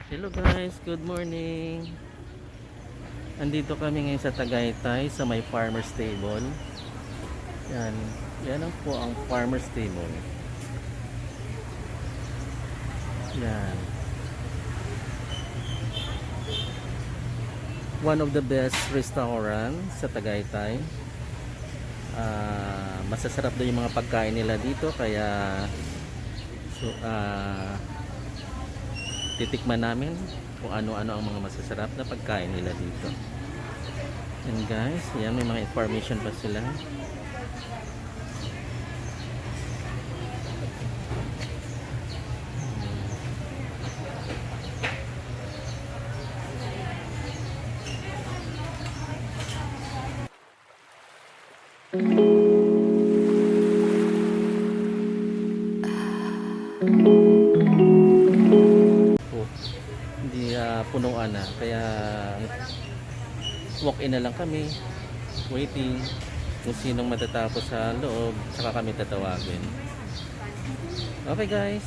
Hello guys, good morning. Andito kami ngayon sa Tagaytay sa may farmer's table. Yan, yan ang po ang farmer's table. Yan. One of the best restaurant sa Tagaytay. Masasarap daw yung mga pagkain nila dito kaya so, titikman namin kung ano-ano ang mga masasarap na pagkain nila dito. And guys, yan may mga information pa sila. Hindi punuan na kaya walk in na lang kami waiting kung sinong matatapos sa loob saka kami tatawagin. Okay guys.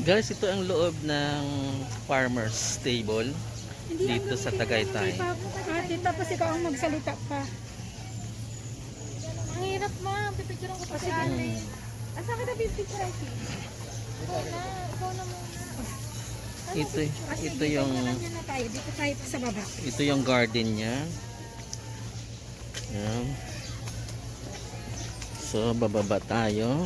Guys, ito ang loob ng farmer's table dito sa Tagaytay. Ate, tapos ikaw ang magsalita pa. Ang hirap ma, pipicturean ko pa si Ale. Asa ka na pipicturean si? Ikaw na muna. Ito yung Na tayo, dito tayo sa baba. ito yung garden niya. Yan. So bababa tayo.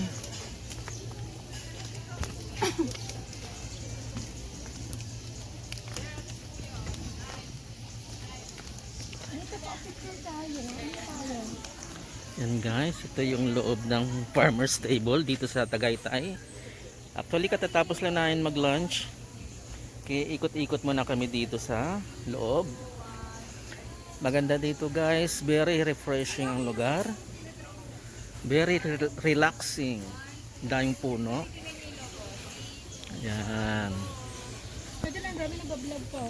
Yan guys, ito yung loob ng farmer's table dito sa Tagaytay. Actually katatapos lang namin mag-lunch. Kaya ikot-ikot muna kami dito sa loob. Maganda dito guys, very refreshing ang lugar. Very relaxing. Daming puno. Ayan. Pwede lang, dami nag-vlog ko.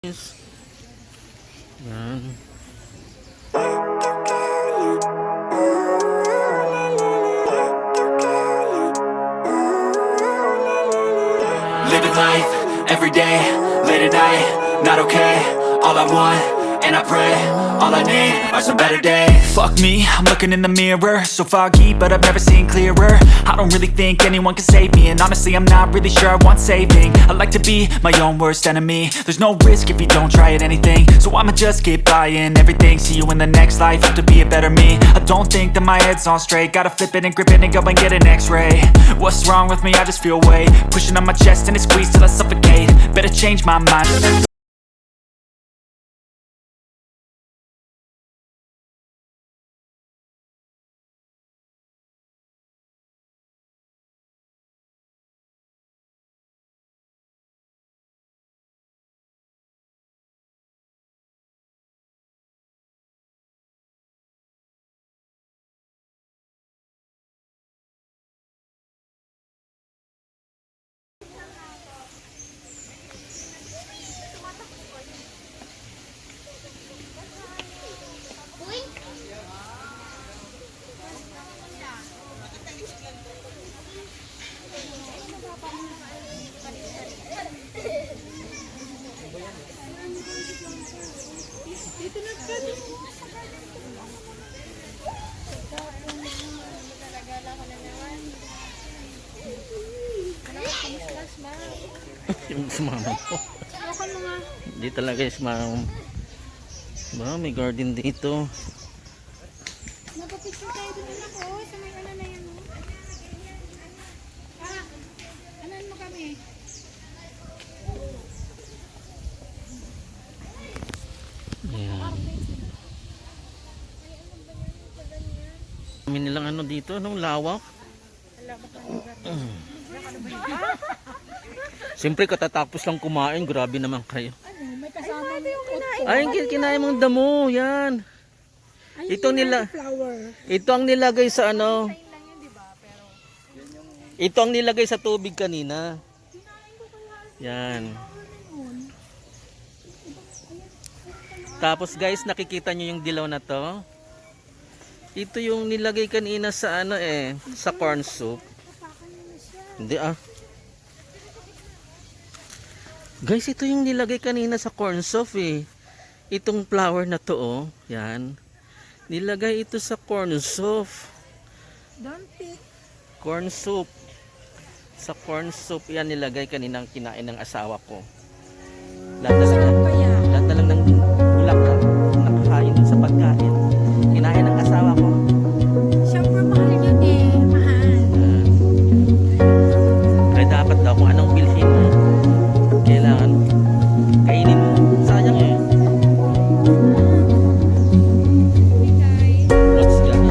Yan. Living life, everyday, late at night, not okay. All I want, and I pray, all I need are some better days. Fuck me, I'm looking in the mirror, so foggy, but I've never seen clearer. I don't really think anyone can save me, and honestly I'm not really sure I want saving. I like to be my own worst enemy. There's no risk if you don't try at anything, so I'ma just keep buying everything. See you in the next life, have to be a better me. I don't think that my head's on straight, gotta flip it and grip it and go and get an x-ray. What's wrong with me? I just feel weight pushing on my chest and it squeezes till I suffocate. Better change my mind. yung sumama ko. Lokan mo nga. Hindi talaga yung sumama. Ba, may garden dito. Napapicture tayo dun anak ko. Sa may ano na yan. Anan mo kami? Ayan. Kami nilang ano dito, nung lawak. Siyempre katatapos lang kumain, grabe naman kayo. Ano, may kasama Ay, kinain mong damo, yan. Ito nila, flower. ito ang nilagay sa ano. Ito ang nilagay sa tubig kanina. Yan. Tapos guys, nakikita nyo yung dilaw na to. Ito yung nilagay kanina sa ano sa corn soup. Hindi ah. Guys, ito yung nilagay kanina sa corn soup Itong flour na to yan. Nilagay ito sa corn soup. Don't pick. Corn soup. Sa corn soup yan nilagay kaninang kinain ng asawa ko. Lahat na lang ng bulaklak nakakain dun sa pagkain. Kinain ng asawa ko. Siyempre mahal yun mahal. Kaya dapat daw kung anong bilhin mo, kailangan kainin mo. Sayang What's that?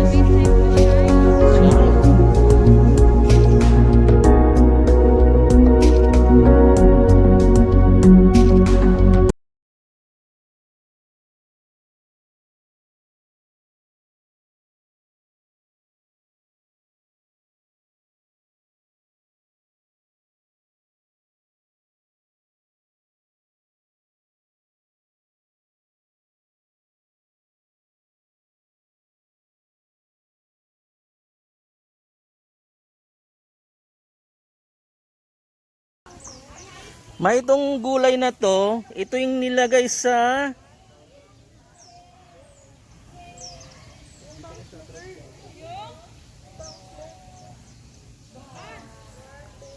Sorry. May itong gulay na to, ito yung nilagay sa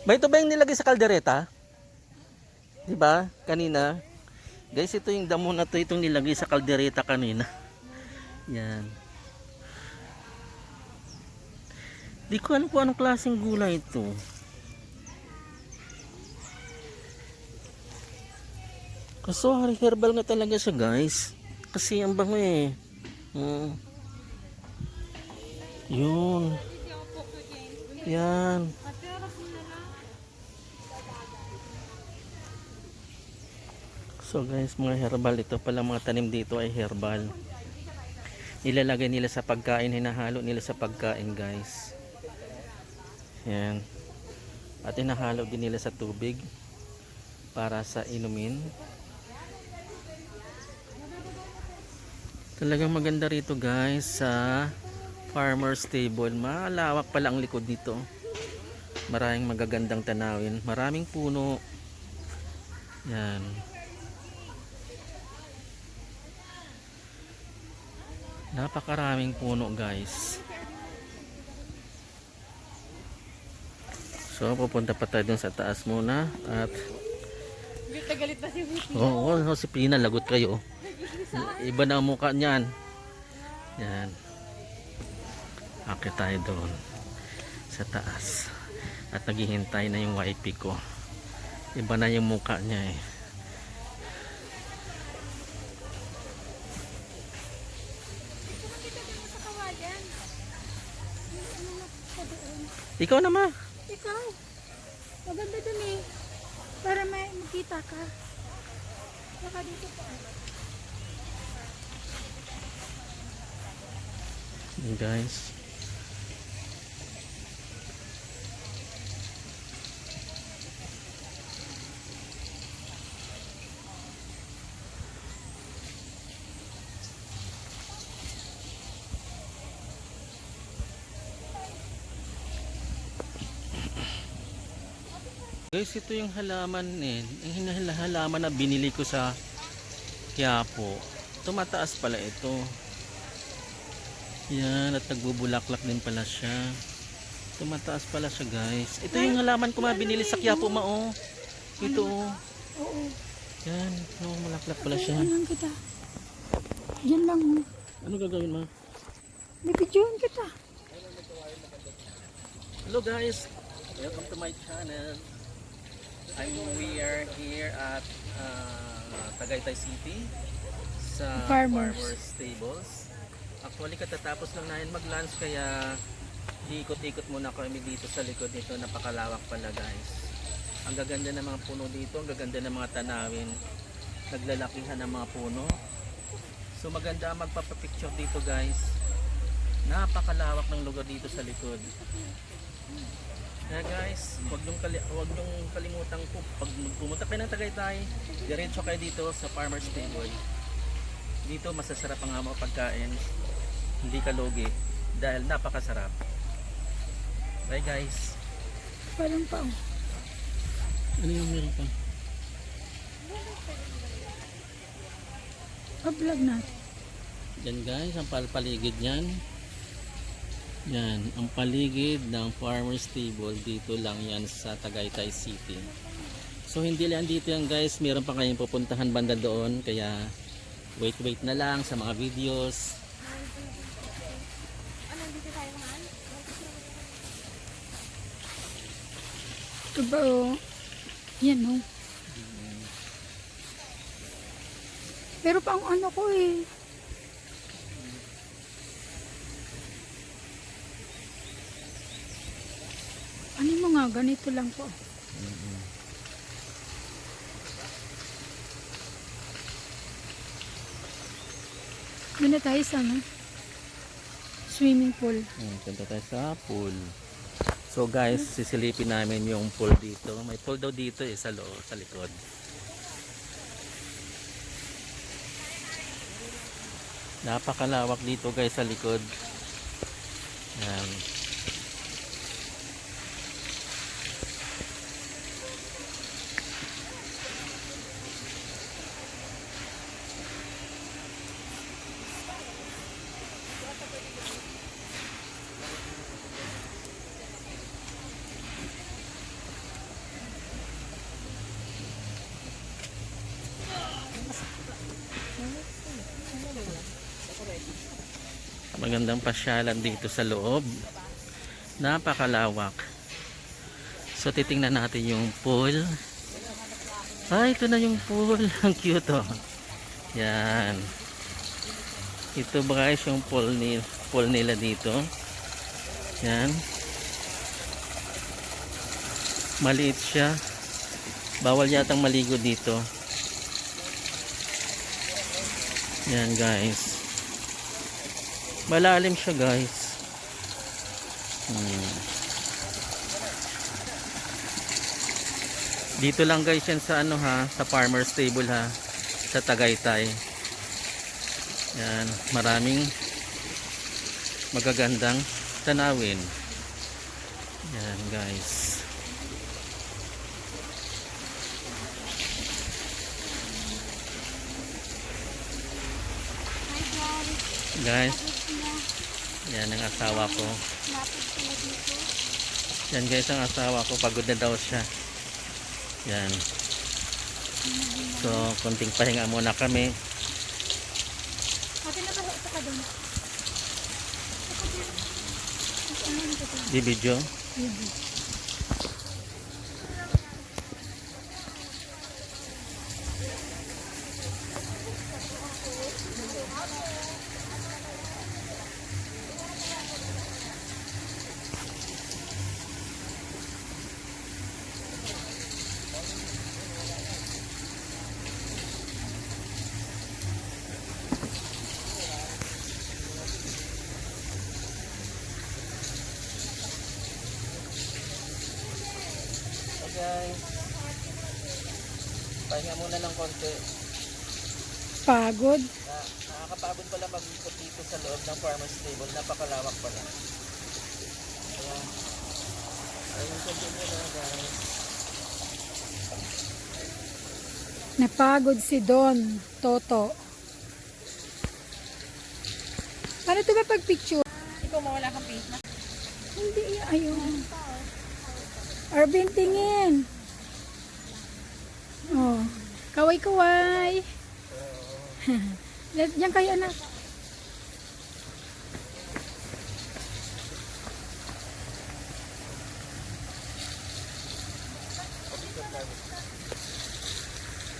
May ito ba yung nilagay sa kaldereta? 'Di ba? Kanina. Guys, ito yung damo na to, itong nilagay sa kaldereta kanina. Yan. Di ko alam kung anong klaseng gulay ito. Kaso herbal nga talaga siya guys. Kasi ang bango Yun. Yan. So guys, mga herbal ito pala, mga tanim dito ay herbal. Nilalagay nila sa pagkain, hinahalo nila sa pagkain guys. Yan. At hinahalo din nila sa tubig para sa inumin. Talagang maganda rito guys sa farmer's table. Malawak pala ang likod dito. Maraming magagandang tanawin. Maraming puno. Yan. Napakaraming puno guys. So pupunta pa tayo dun sa taas muna. At Galit na si Vicky. oo, si Pina, lagot kayo. Iba na ang mukha niyan. Yan. Akit tayo doon sa taas. At naghihintay na yung wifi ko. Iba na yung mukha niya Ikaw naman. Ikaw. Maganda dun para may makita ka. Baka dito pa. Guys. Guys, ito yung halaman yung halaman na binili ko sa Quiapo. Tumataas pala ito. Yan, at nagbubulaklak din pala siya. Tumataas pala siya guys. Ito yung halaman ko binili sa Quiapo Ito oh. Oo. Yan, malaklak pala siya. Ano lang kita. Diyan lang. Oh. Ano gagawin mo? Bibidyohan kita. Hello guys, welcome to my channel. We are here at Tagaytay City sa Farmers. Stables. Actually katatapos lang namin mag-lunch kaya iikot-ikot muna kami dito sa likod nito. Napakalawak pala guys. Ang gaganda ng mga puno dito, ang gaganda ng mga tanawin. Naglalakihan ng mga puno. So maganda magpapapicture dito guys. Napakalawak ng lugar dito sa likod. Kaya guys, huwag niyong kalimutang pag pumunta kayo ng Tagaytay, diretso kayo dito sa Farmers Stable. Dito masasarap ang mga pagkain, hindi ka lugi dahil napakasarap. Bye guys. Parang pa. Oh. Ano yung meron pa? Pa-vlog natin. Yan guys, ang paligid niyan. Yan, ang paligid ng Farmers Stable dito lang yan sa Tagaytay City. So hindi lang dito yan guys, meron pa kayong pupuntahan banda doon, kaya wait na lang sa mga videos. Ano, dito tayo mahal? Ito ba oh? Yan oh. Pero pang ano ko eh. Ano mo nga, ganito lang po. Doon na tayo sa ano? Swimming pool. Punta tayo sa pool. So guys, sisilipin namin yung pool dito. May pool daw dito eh, sa loob, sa likod. Napakalawak dito guys sa likod. Yan. Magandang pasyalan dito sa loob. Napakalawak. So titingnan natin yung pool. Ito na yung pool. Ang cute oh. Yan. Ito ba guys yung pool nila dito. Yan. Maliit siya. Bawal yatang maligo dito. Yan guys. Malalim siya guys. Dito lang guys yan sa ano ha, sa Farmers Stable ha, sa Tagaytay. Yan, maraming magagandang tanawin. Yan guys. Guys, yan ang asawa ko. Yan guys ang asawa ko, pagod na daw siya. Yan. So, konting pahinga muna kami. Ate, nakahita ka doon. Di video. Guys, pahinga muna ng konti. Pagod. Nakakapagod pala mag-ikot dito sa loob ng Farmers Stable. Napakalawak pala. Kaya, ayun continue na guys. Napagod si Don Toto. Paano ito ba pag picture? Ikaw mawala kang face na. Hindi, ayun. Arvin, tingin. Oh, kaway-kaway. Yan kayo anak.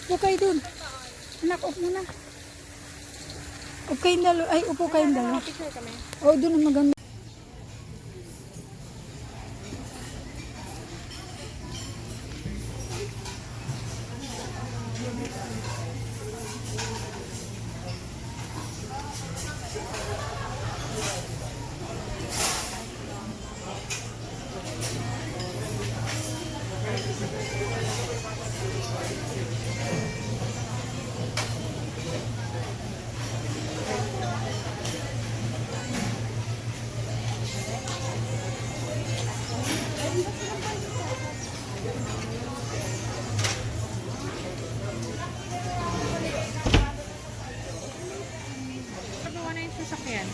Upo kayo dun. Anak, upo muna. Upo kayong dalawa. Ay, upo kayong dalawa. Picture kami. Oh, dun ang maganda. Pagawa na yung sasakyan.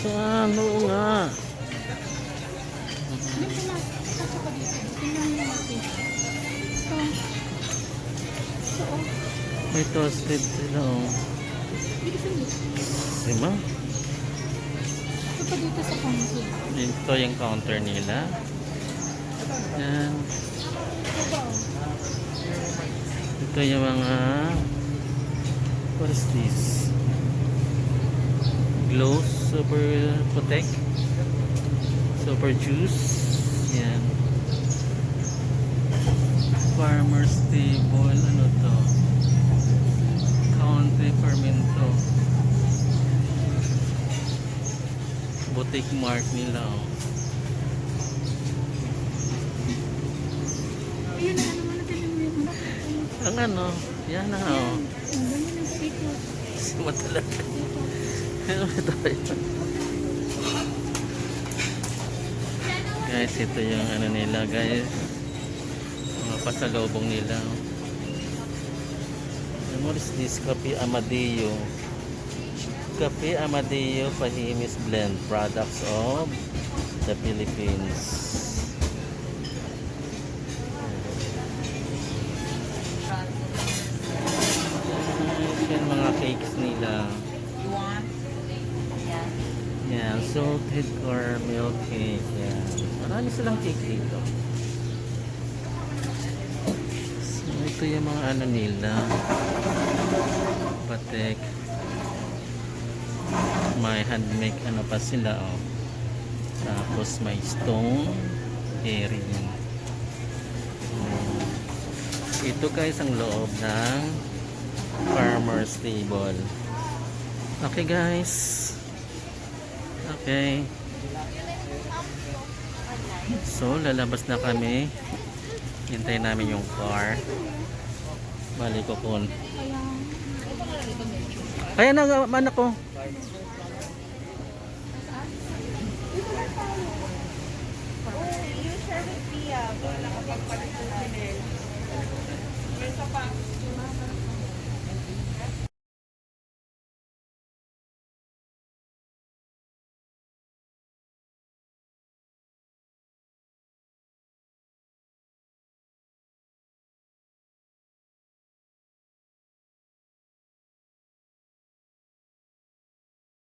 Saan? Oo nga. May toasted sila oh. Diba? Ito pa dito sa counter. Dito yung counter nila. Yan. Ito yung mga what is this? Glow Super Protect Super Juice. Yan. Farmer's Table. Ano to? Country Fermento. Boutique mark nila oh. Ayun na, ano man natin yung Ang ano? Yan na oh. ang dami ng pito. Sima talaga. Ano tayo? Guys, ito yung ano nila guys. Mga pasalubong nila. What is this? Cafe Amadeo. Cafe Amadeo Fahimis Blend. Products of the Philippines. Yan mga cakes nila. Yan, salted caramel cake. Yan. Marami silang cake dito. So, ito yung mga ano nila. Patek. May handmade ano pa sila oh. Tapos may stone earring. Ito guys ang loob ng Farmer's Table. Okay guys. Okay. So lalabas na kami. Hintayin namin yung car. Balik ko kun. Kaya na anak ko. You share with Pia. Nakapagpalit ng email. May isa pa.